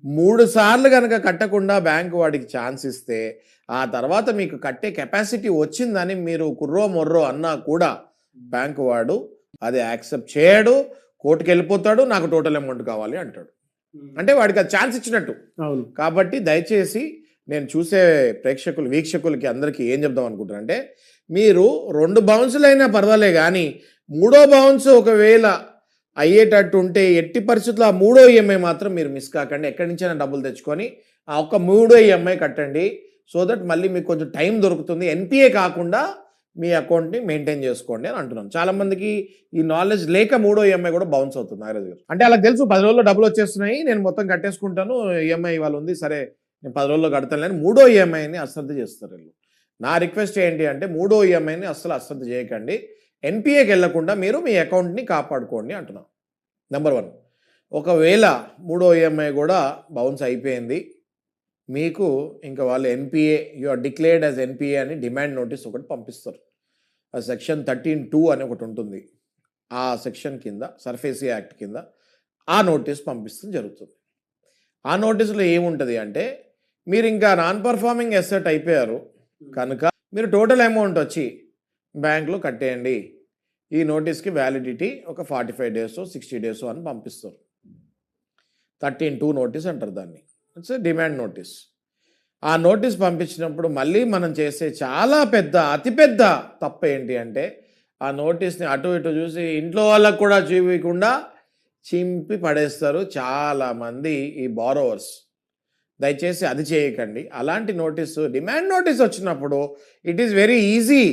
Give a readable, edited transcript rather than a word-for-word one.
3 సార్లు గనక కట్టకుండా బ్యాంక్ వాడికి ఛాన్స్ ఇస్తే, ఆ తర్వాత మీకు కట్టే కెపాసిటీ వచ్చిందని మీరు కుర్రో మొర్రో అన్నా కూడా బ్యాంక్ వాడు అది యాక్సెప్ట్ చేయడు. కోర్టుకెళ్ళిపోతాడు. నాకు టోటల్ అమౌంట్ కావాలి అంటాడు. అంటే వాడికి అది ఛాన్స్ ఇచ్చినట్టు. కాబట్టి దయచేసి నేను చూసే వీక్షకులకి అందరికీ ఏం చెప్దాం అనుకుంటున్నానంటే, మీరు 2 బౌన్సులైనా పర్వాలే కానీ 3వ బౌన్స్ ఒకవేళ అయ్యేటట్టు ఉంటే ఎట్టి పరిస్థితుల్లో ఆ 3వ ఈఎంఐ మాత్రం మీరు మిస్ కాకండి. ఎక్కడి నుంచైనా డబ్బులు తెచ్చుకొని ఆ ఒక్క 3వ ఈఎంఐ కట్టండి. సో దట్ మళ్ళీ మీకు కొంచెం టైం దొరుకుతుంది. ఎన్పిఏ కాకుండా మీ అకౌంట్ని మెయింటైన్ చేసుకోండి అని అంటున్నాను. చాలా మందికి ఈ నాలెడ్జ్ లేక 3వ ఈఎంఐ కూడా బౌన్స్ అవుతుంది నాగరాజు గారు. అంటే అలా తెలుసు 10 రోజుల్లో డబ్బులు వచ్చేస్తున్నాయి, నేను మొత్తం కట్టేసుకుంటాను, ఈఎంఐ ఇవాళ ఉంది, సరే నేను 10 రోజుల్లో కడతాను అని 3వ ఈఎంఐని అశ్రద్ధ చేస్తారు వీళ్ళు. నా రిక్వెస్ట్ ఏంటి అంటే 3వ ఈఎంఐని అస్సలు అశ్రద్ధ చేయకండి. ఎన్పిఏకి వెళ్లకుండా మీరు మీ అకౌంట్ని కాపాడుకోండి అంటున్నాను. నెంబర్ 1. ఒకవేళ 3వ ఈఎంఐ కూడా బౌన్స్ అయిపోయింది, మీకు ఇంకా వాళ్ళు NPA you are declared as NPA అని డిమాండ్ నోటీస్ ఒకటి పంపిస్తారు. ఆ సెక్షన్ 13(2) అని ఒకటి ఉంటుంది. ఆ సెక్షన్ కింద సర్ఫేసీ యాక్ట్ కింద ఆ నోటీస్ పంపిస్తుంది జరుగుతుంది. ఆ నోటీసులో ఏముంటుంది అంటే, మీరు ఇంకా నాన్ పర్ఫార్మింగ్ అసెట్ అయిపోయారు కనుక మీరు టోటల్ అమౌంట్ వచ్చి బ్యాంక్లో కట్టేయండి. ఈ నోటీస్కి వ్యాలిడిటీ ఒక 45 days 60 days అని పంపిస్తారు. 13(2) నోటీస్ అంటారు దాన్ని. It's demand notice. ఆ నోటీస్ పంపించినప్పుడు మళ్ళీ మనం చేసే చాలా అతిపెద్ద తప్పు ఏంటి అంటే, ఆ నోటీస్ని అటు ఇటు చూసి ఇంట్లో వాళ్ళకు కూడా చూపించకుండా చింపి పడేస్తారు చాలామంది ఈ బారోవర్స్. దయచేసి అది చేయకండి. అలాంటి నోటీసు డిమాండ్ నోటీస్ వచ్చినప్పుడు ఇట్ ఈస్ వెరీ ఈజీ